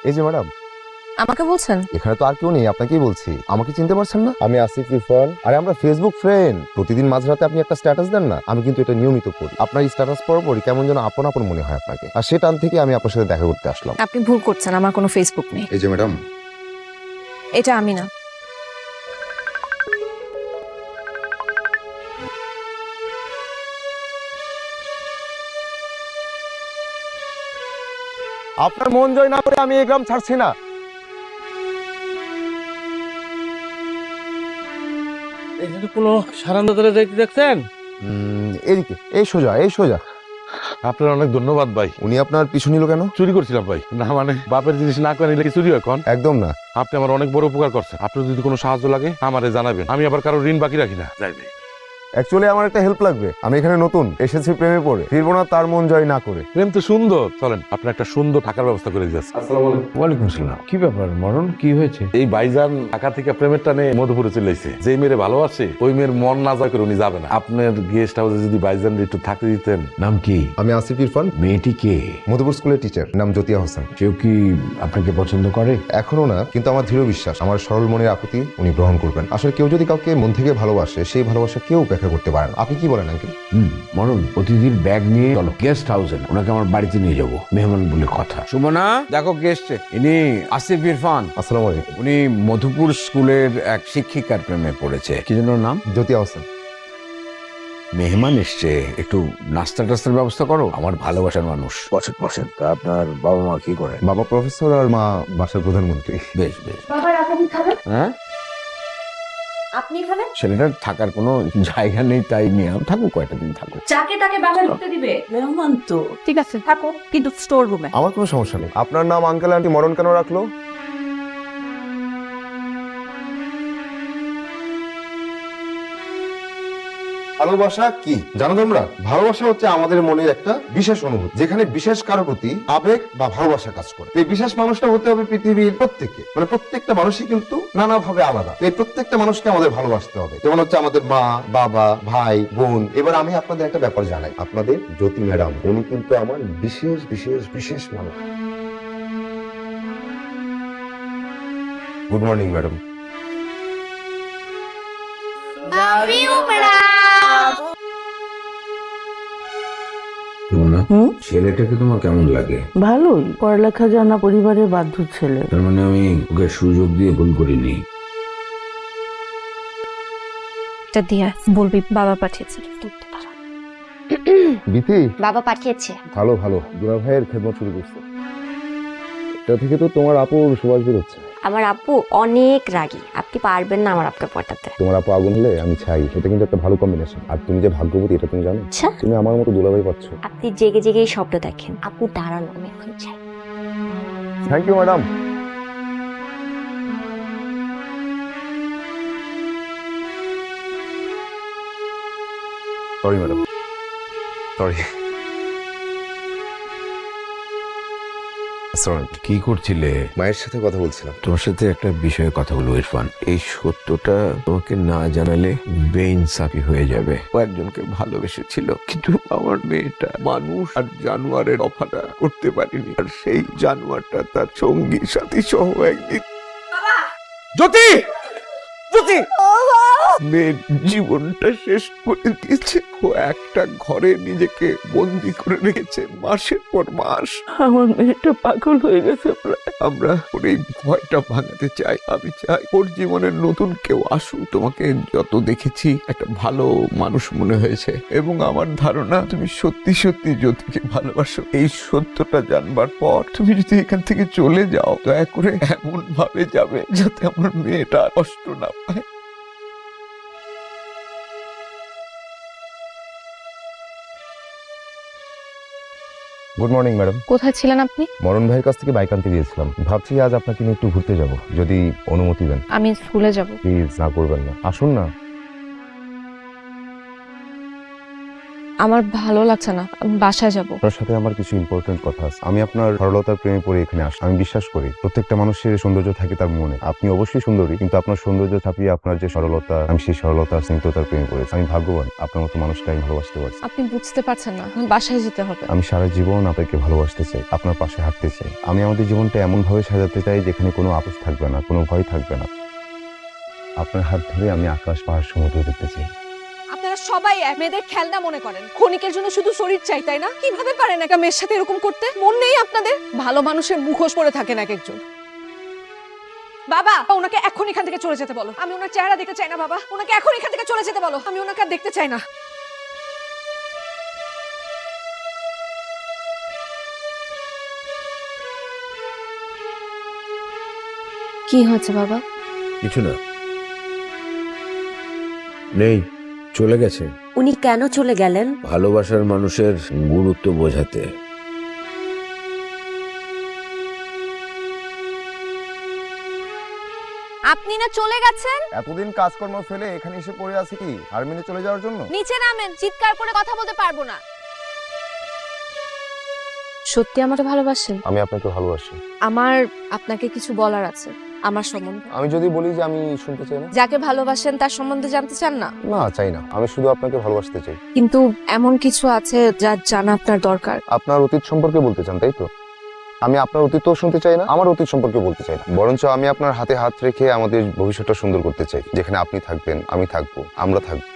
এই যে ম্যাডাম, আমাকে বলছেন? এখানে তো আর কেউ নেই, আপনাকেই বলছি। আমাকে চিনতে পারছেন না? আমি আসিফ ইরফান। আরে আমরা ফেসবুক ফ্রেন্ড। প্রতিদিন মাঝরাতে আপনি একটা স্ট্যাটাস দেন না, আমি কিন্তু এটা নিয়মিত করি। আপনার এই স্ট্যাটাস পরপরই কেমন যেন আপন আপন মনে হয় আপনাকে, আর সে টান থেকে আমি আপনার সাথে দেখা করতে আসলাম। আপনি ভুল করছেন, আমার কোনো ফেসবুক নেই। এই যে ম্যাডাম, এটা আমি না। আপনার মন জয় না করে আমি এই গ্রাম ছাড়ছি না। এই যে কোনো সারান্দা ধরে যাইতে দেখছেন? এদিকে, এই সোজা, এই সোজা। আপনার অনেক ধন্যবাদ ভাই। উনি আপনার পিছু নিল কেন? চুরি করছিলাম ভাই। না মানে বাপের জিনিস না করে নিলে কি চুরি হয় এখন? একদম না। আপনি আমার অনেক বড় উপকার করছেন। আপনার যদি কোনো সাহায্য লাগে আমারে জানাবেন, আমি আবার কারো ঋণ বাকি রাখি না। যাই ভাই। অ্যাকচুয়ালি আমার একটা হেল্প লাগবে। আমি এখানে নতুন এসেছি, প্রেমে পড়ে ফিরবো না তার মন জয় না করে। প্রেম তো সুন্দর, চলেন আপনার একটা সুন্দর থাকার ব্যবস্থা করে দিয়েছে। আসসালামু আলাইকুম। ওয়ালাইকুম আসসালাম। কি ব্যাপার মরণ, কি হয়েছে? এই ভাইজান ঢাকা থেকে প্রেমের টানে মধুপুরে চলে এসেছে। যে মেয়ের ভালোবাসে ওই মেয়ের মন না যায় করে উনি যাবে না। আপনার গেস্ট হাউসে যদি ভাইজান একটু থাকতে দিতেন। নাম কি? আমি আসিফ ইরফান, মেয়েটি কে? মধুপুর স্কুলের টিচার, নাম জ্যোতিয়া হোসেন। কেউ কি আপনাকে পছন্দ করে? এখনো না, কিন্তু আমার দৃঢ় বিশ্বাস আমার সরল মনের আকুতি উনি গ্রহণ করবেন। আসলে কেউ যদি কাউকে মন থেকে ভালোবাসে, সেই ভালোবাসা কেউ ব্যাখ্যা করতে পারে না। আপনি কি বলেন আঙ্কেল? মরণ, অতিথির ব্যাগ নিয়ে চলো গেস্ট হাউসে। ওনাকে আমার বাড়িতে নিয়ে যাবো, মেহমান বলে কথা। সুমনা, দেখো কে এসছে। ইনি আসিফ ইরফান। আসসালামু আলাইকুম। উনি মধুপুর স্কুলের এক শিক্ষিকার প্রেমে পড়েছে। কি যেন নাম? জ্যোতিয়া হোসেন। মেহমান এসছে, একটু নাস্তা টাস্তার ব্যবস্থা করো। আমার ভালোবাসার মানুষ। বসেন বসেন। তা আপনার বাবা মা কি করে? বাবা প্রফেসর আর মা বাসার প্রধানমন্ত্রী। বেশ বেশ। বাবা আপনি খাবেন? হ্যাঁ, আপনি খাবেন? ছেলেটার থাকার কোনো জায়গা নেই, তাই নিয়ে থাকুক, কয়টা দিন থাকুক। যাকে তাকে বাসায় ঢুকতে দিবে? মেহমান তো। ঠিক আছে থাকো, কিন্তু স্টোর রুমে। আমার কোনো সমস্যা নেই। আপনার নাম আঙ্কেল আন্টি মরণ কেন রাখলো? ভালোবাসা কি জানো তোমরা? ভালোবাসা হচ্ছে আমাদের মনের একটা বিশেষ অনুভূতি, যেখানে বিশেষ কারোর প্রতি আবেগ বা ভালোবাসা কাজ করে। এই বিশেষ মানুষটা হতে হবে পৃথিবীর প্রত্যেকে, মানে প্রত্যেকটা মানুষই কিন্তু নানাভাবে আলাদা। এই প্রত্যেকটা মানুষকে আমাদের ভালোবাসতে হবে। যেমন হচ্ছে আমাদের মা, বাবা, ভাই, বোন। এবার আমি আপনাদের একটা ব্যাপার জানাই, আপনাদের জ্যোতি ম্যাডাম উনি কিন্তু আমার বিশেষ বিশেষ বিশেষ মানুষ। Good morning madam. ছেলেটাকে তোমার কেমন লাগে? ভালোই, পড়ালেখা জানা পরিবারের বাধ্য ছেলে। তার মানে আমি ওকে সুযোগ দিয়ে ভুল করিনি। এটা দিয়া বলবি বাবা পাঠিয়েছে। বিথি, বাবা পাঠিয়েছে। ভালো ভালো, দুলা ভাইয়ের খেদমত শুরু করছে। এটা থেকে তো তোমার আপুর সুবাস বেরোচ্ছে। আমার আপু অনেক রাগী, আপনি পারবেন না আমার আপুকে পটাতে। তোমার আপু আগুন হলে আমি ছাই, এটা কিন্তু একটা ভালো কম্বিনেশন। আর তুমি যে ভাগ্যবতী এটা তুমি জানো? আচ্ছা, তুমি আমার মতো দুলাভাই পাচ্ছ। আপনি জেগে জেগেই স্বপ্ন দেখেন। আপু দাঁড়ানো, আমি এখন চাই। Thank you madam. Sorry madam, sorry. কি করছিলে? মায়ের সাথে কথা বলছিলাম। তোমার সাথে একটা বিষয়ে কথা বলবো ইরফান। এই সত্যটা তোমাকে না জানালে বেইনসাফি হয়ে যাবে। ও একজনকে ভালোবেসেছিল, কিন্তু আমার মেয়েটা মানুষ আর জানোয়ারের তফাৎটা করতে পারিনি। আর সেই জানোয়ারটা তার সঙ্গী সাথী সহ একদিন জ্যোতি জ্যোতি মেয়ের জীবনটা শেষ করে দিয়েছে। ও একটা ঘরে নিজেকে বন্দি করে রেখেছে মাসের পর মাস। আমার মেয়েটা পাগল হয়ে গেছে প্রায়। আমরা ওর এই ভয়টা ভাঙাতে চাই। আমি চাই ওর জীবনে নতুন কেউ আসুক। তোমাকে যত দেখেছি একটা ভালো মানুষ মনে হয়েছে, এবং আমার ধারণা তুমি সত্যি সত্যি জ্যোতিকে ভালোবাসো। এই সত্যটা জানবার পর তুমি যদি এখান থেকে চলে যাও, দয়া করে এমন ভাবে যাবে যাতে আমার মেয়েটা কষ্ট না পায়। Good morning madam. কোথায় ছিলেন আপনি? মরণ ভাইয়ের কাছ থেকে বাইক আনতে গিয়েছিলাম। ভাবছি আজ আপনাকে নিয়ে একটু ঘুরতে যাব, যদি অনুমতি দেন। আমি স্কুলে যাব। প্লিজ না করবেন না, আসুন না। আমার ভালো লাগছে না, আমি বাসায় যাব। আপনার সাথে আমার কিছু ইম্পর্টেন্ট কথা আছে। আমি আপনার সরলতার প্রেমে পড়ে এখানে আসি। আমি বিশ্বাস করি প্রত্যেকটা মানুষের সৌন্দর্য থাকে তার মনে। আপনি অবশ্যই সুন্দরী, কিন্তু আপনার সৌন্দর্য ছাপিয়ে আপনার যে সরলতা, আমি সেই সরলতা স্নিগ্ধতার প্রেমে পড়েছি। আমি ভাগ্যবান আপনার মতো মানুষকে আমি ভালোবাসতে পারছি। আপনি বুঝতে পারছেন না, আমি বাসায় যেতে হবে। আমি সারা জীবন আপনাকে ভালোবাসতে চাই, আপনার পাশে হাঁটতে চাই। আমি আমাদের জীবনটা এমন ভাবে সাজাতে চাই যেখানে কোনো আপোষ থাকবে না, কোনো ভয় থাকবে না। আপনার হাত ধরে আমি আকাশ পাহাড় সমুদ্র দেখতে চাই। আপনারা সবাই মেয়েদের খেলনা মনে করেন, ক্ষণিকের জন্য শুধু শরীর চাই, তাই না? কিভাবে পারেন একটা মেয়ের সাথে এরকম করতে? মন নেই আপনাদের? ভালো মানুষের মুখোশ পরে থাকেন এক একজন। বাবা, ওনাকে এখন এখান থেকে চলে যেতে বলো। আমি ওনার চেহারা দেখতে চাই না বাবা, ওনাকে এখন এখান থেকে চলে যেতে বলো। আমি ওনাকে আর দেখতে চাই না। কি হয়েছে বাবা? কিছু না, নেই, চলে গেছে। উনি কেন চলে গেলেন? ভালোবাসার মানুষের গুরুত্ব বোঝাতে। আপনি না চলে গেছেন? এতদিন কাজকর্ম ফেলে এখানে এসে পড়ে আছে কি হার মেনে চলে যাওয়ার জন্য? নিচে নামেন, চিৎকার করে কথা বলতে পারবো না। সত্যি আমাকে ভালোবাসেন? আমি আপনাকে ভালোবাসি। আমার আপনাকে কিছু বলার আছে আমার সম্বন্ধে। আমি যদি বলি যে আমি শুনতে চাই না? যাকে ভালোবাসেন তার সম্বন্ধে জানতে চান না? না, চাই না। আমি শুধু আপনাকে ভালোবাসতে চাই। কিন্তু এমন কিছু আছে যা জানা আপনার দরকার। আপনার অতীত সম্পর্কে বলতে চান, তাই তো? আমি আপনার অতীতও শুনতে চাই না, আমার অতীত সম্পর্কে বলতে চাই না। বরঞ্চ আমি আপনার হাতে হাত রেখে আমাদের ভবিষ্যৎটা সুন্দর করতে চাই, যেখানে আপনি থাকবেন, আমি থাকবো, আমরা থাকবো।